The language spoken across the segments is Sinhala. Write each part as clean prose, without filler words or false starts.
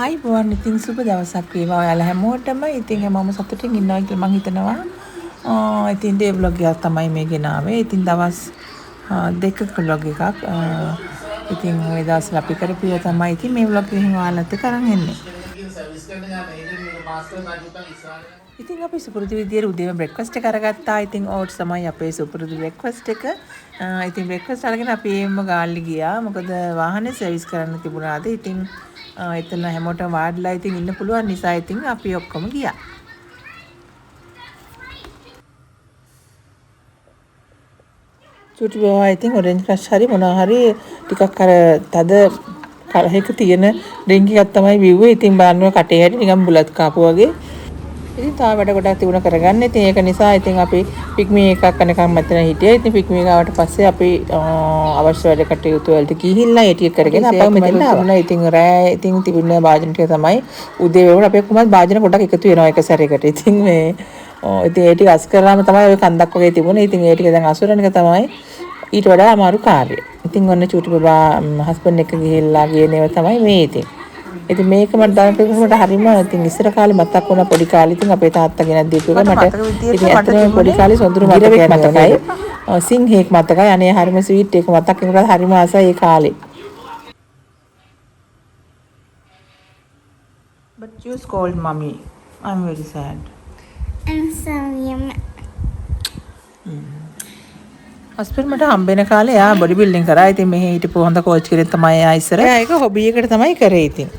ආයිබෝන් ඉතින් සුබ දවසක් වේවා ඔයාලා හැමෝටම. ඉතින් හැමෝම සතුටින් ඉන්නවා කියලා මම හිතනවා. ඉතින් ඩේ vlog එකක් තමයි මේ ගෙනාවේ. ඉතින් දවස් දෙකක vlog එකක්. ඉතින් මේ දවස්වල අපි කරපු ඒවා තමයි ඉතින් මේ vlog එකෙන් ඔයාලත් එක්ක අරන් එන්නේ. ඉතින් අපි සුපුරුදු විදියට උදේම බ්‍රෙක්ෆාස්ට් එක අරගත්තා. ඉතින් ඕට්ස් තමයි අපේ සුපුරුදු බ්‍රෙක්ෆාස්ට් එක. ඉතින් බ්‍රෙක්ෆාස්ට් අරගෙන අපි එම්ම ගාල්ලි ගියා. මොකද වාහනේ සර්විස් කරන්න තිබුණාද. ඉතින් එතන හැමෝටම වාඩිලා ඉතින් ඉන්න පුළුවන් නිසා ඉතින් අපි ඔක්කොම ගියා. චුටි බවා ඉතින් ඔරෙන්ජ් ක්‍රෂ් හරි මොනවා හරි ටිකක් අර තද කරහයක තියෙන ඩ්‍රින්ක් එකක් තමයි බිව්වේ. ඉතින් බාන්නව කටේ හැටි නිකන් බුලත් කාපු වගේ. ඉතින් තාම වැඩ ගොඩක් තිබුණා කරගන්න. ඉතින් ඒක නිසා ඉතින් අපි පික්මී එකක් කනකම් මෙතන හිටියා. ඉතින් පික්මී ගාවට පස්සේ අපි අවශ්‍ය වැඩ කටයුතු වලට ගිහිල්ලා ඒ ටික කරගෙන අපව මෙතන ආවුණා. ඉතින් රෑ ඉතින් තිබුණ භාජන ටික තමයි උදේ වුණ අපේ කොහමද භාජන ගොඩක් එකතු වෙනවා එක සැරයකට. ඉතින් මේ ඉතින් ඒ ටික අස් කරාම තමයි ඔය කන්දක් වගේ තිබුණේ. ඉතින් ඒ ටික දැන් අසුරන එක තමයි ඊට වඩා අමාරු කාර්යය. ඉතින් ඔන්න චූටි බබා හස්බන්ඩ් එක ගිහිල්ලා ගියනේව තමයි මේ ඉතින්. ඉතින් මේක මට දාන කෙනෙකුට හරිම ඉතින් ඉස්සර කාලේ මතක් වුණා පොඩි කාලේ ඉතින් අපේ තාත්තා ගෙනත් දීපු එක මට ඉතින් ඇත්තටම පොඩි කාලේ සොඳුරු මතකයි සිංහෙක් මතකයි අනේ හරිම ස්වීට් එක මතක් වෙනකොට හරිම ආසයි ඒ කාලේ. But you scold mommy. I'm very sad. I'm sorry. Husband මට හම්බෙන කාලේ යා බොඩි බිල්ඩින් කරා. ඉතින් මෙහි හිටපු හොඳ කෝච් කෙනෙක් තමයි ආ ඉස්සර. ඒක හොබි එකට තමයි කරේ ඉතින්.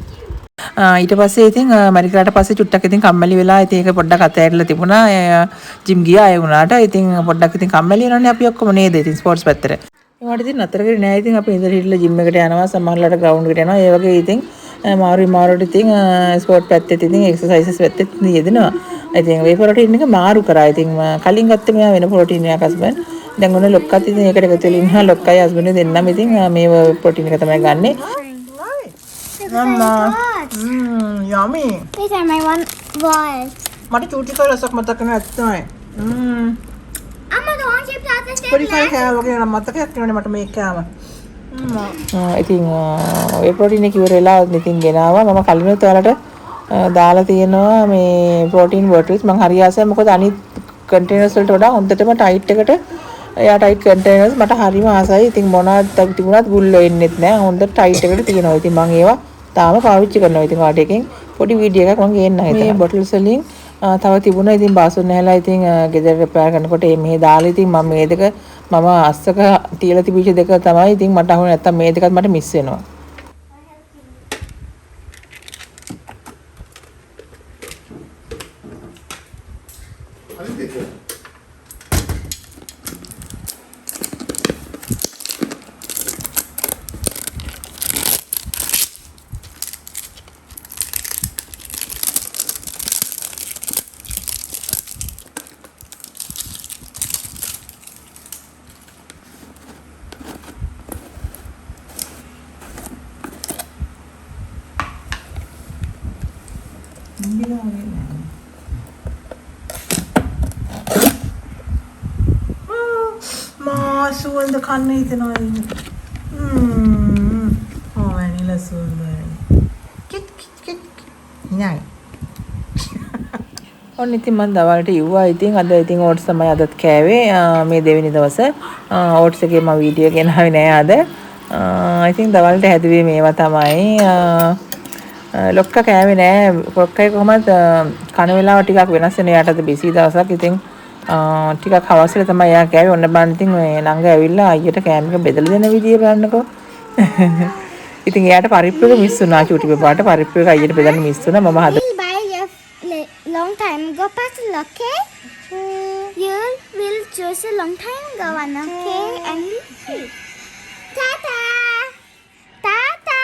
ඊට පස්සේ ඉතින් ඇමරිකාට පස්සේ චුට්ටක් ඉතින් කම්මැලි වෙලා ඉතින් ඒක පොඩ්ඩක් අතහැරලා තිබුණා. ජිම් ගියා ඒ වුණාට ඉතින් පොඩ්ඩක් ඉතින් කම්මැලි වෙනවනේ අපි ඔක්කොම නේද ඉතින් ස්පෝර්ට්ස් පැත්තට. ඒවට ඉතින් නතර කරේ නෑ. ඉතින් අපි ඉඳලා හිටලා ජිම් එකට යනවා සමහරවිට ග්‍රවුන්ඩ් එකට යනවා. ඒ වගේ ඉතින් මාරුවට ඉතින් ස්පෝර්ට් පැත්තේ ඉතින් එක්සර්සයිසස් පැත්තේ යෙදෙනවා. ඉතින් වේ ප්‍රෝටීන් එක මාරු කරා. ඉතින් කලින් ගත්තේ මෙයා වෙන ප්‍රෝටීන් එකක් හස්බන්ඩ්. දැන් ඔන්න ලොක්කත් ඉතින් ඒකට එකතු වෙලා ඉන්නවා. ලොක්කයි හස්බන්ඩ් දෙන්නම ඉතින් මේ ප්‍රෝටීන් එක තමයි ගන්නෙ. Mama. Yummy. These are my one balls. මට චූටි කාලේ රසක් මතක නැහැ. Amma, the one she planted is පොඩි කාලේ කෑවා වගේ නම් මතකයක් වෙනවනේ මට මේක කෑම. ඉතින් ඒ ප්‍රෝටීන් එක ඉවරලා ඉතින් ගෙනාවා. මම කලිනුත් ඔයාලට දාලා තියෙනවා මේ ප්‍රෝටීන් බොටල්ස්. මම හරි ආසයි මොකද අනිත් කන්ටේනර්ස් වලට වඩා හොඳටම ටයිට් එකට එයා ටයිට් කන්ටේනර්ස් මට හරිම ආසයි. ඉතින් මොනවද තිබුණත් ගුල්ලෝ එන්නෙත් නැහැ. හොඳට ටයිට් එකට තියෙනවා. ඉතින් මම ඒවා තාම පාවිච්චි කරනවා. ඉතින් කාට එකෙන් පොඩි වීඩියෝ එකක් මම ගේන්නම් හිතනවා. මේ බොටල්ස් වලින් තව තිබුණා. ඉතින් බාසුන් නැහැලා ඉතින් ගෙදර රිපෙයාර් කරනකොට මේ දාලා ඉතින් මම මේ දෙක මම අස්සක තියලා තිබිච්ච දෙක තමයි ඉතින් මට අහුනේ නැත්තම් මේ දෙකත් මට මිස් වෙනවා. සුවඳ කන්න හිතෙනවා වැනිලා සුවඳ කිට් නෑ ඔන්න ඉතින් මම දවල්ට ඉව්වා. ඉතින් අද ඉතින් ඕට්ස් තමයි අදත් කෑවේ. මේ දෙවෙනි දවස ඕට්ස් එකේ මම වීඩියෝ ගෙනාවේ නෑ අද. ඉතින් දවල්ට හැදුවේ මේවා තමයි. ලොක්ක කෑවේ නෑ. ලොක්කයි කොහමද කන වෙලාව ටිකක් වෙනස් වෙන. යාටද බිසි දවසක්. ඉතින් ටිකක් හවසට තමයි යා කෑවේ. ඔන්න බලන්න ඉතින් මේ නංග ඇවිල්ලා අයියට කෑම එක බෙදලා දෙන විදිය බලන්නකෝ. ඉතින් එයාට පරිප්පු එක මිස් වුණා. චූටි බබාට පරිප්පු එක අයියට බෙදන්න මිස් වුණා. මම හද long time ago, Pastor, okay? You will choose a long time ago one, okay? And Tata! Tata!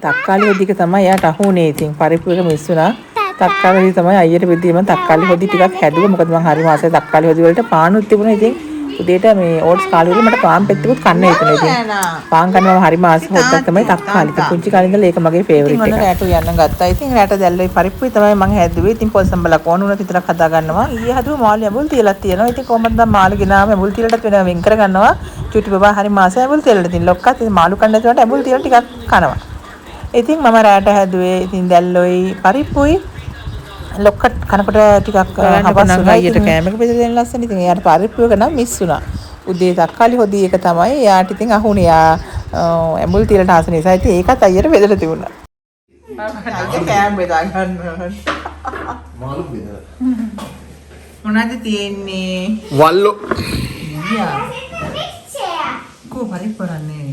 තක්කාලි හොදික තමයි යාට අහුනේ. ඉතින් පරිප්පු එක මිස් වුණා. තක්කාලි හොදි තමයි අයියට බෙදීම තක්කාලි හොදි ටිකක් හැදුවා. මොකද මම හරිම ආසයි තක්කාලි හොදි වලට පානුත් තිබුණා. ඉතින් උදේට මේ ඕට්ස් කාලේ වල මට පාන් පෙත්තකුත් කන්න හිතුණා. ඉතින් පාන් කන්න මම හරිම ආස හොද්දක් තමයි තක්කාලි. ඉතින් පුංචි කාලේ ඉඳලා ඒක මගේ ෆේවරිට් එක. ඉතින් රැට යන්න ගත්තා. ඉතින් රැට දැල්ලේ පරිප්පුයි තමයි මම හැදුවේ. ඉතින් පොල් සම්බලක් ඕන උනත් විතරක් හදා ගන්නවා. ඊයේ හදුව මාළු ඇඹුල් තියලක් තියෙනවා. ඉතින් කොහොමද දැන් මාළු ගෙනාම ඇඹුල් තියලටත් වෙන වෙන් කර ගන්නවා. චුටි බබා හරිම ආසයි ඇඹුල් තියලට. ඉතින් ලොක්කත් ඉතින් මාළු කන්න නැතුවට ඇඹුල් තියල ටිකක් කනවා. ඉතින් මම රාට හැදුවේ ඉතින් දැල්ලොයි පරිප්පුයි ලොක්කට කනකොට ටිකක් හවස් වුණා. ඊට කෑමක බෙදලා දෙන්න ලස්සන. ඉතින් එයාට පරිප්පුවක නම් මිස් වුණා. උදේ තක්කාලි හොදි එක තමයි එයාට ඉතින් අහුනේ. යා ඇඹුල් තියලා තාස නිසා ඉතින් ඒකත් අයියට බෙදලා තිබුණා. අයිය කෑම බෙදා ගන්නවා. මාළු බෙදලා. මොනවද තියෙන්නේ? වල්ලෝ. යා. කෝ පරිප්පු කරන්නේ.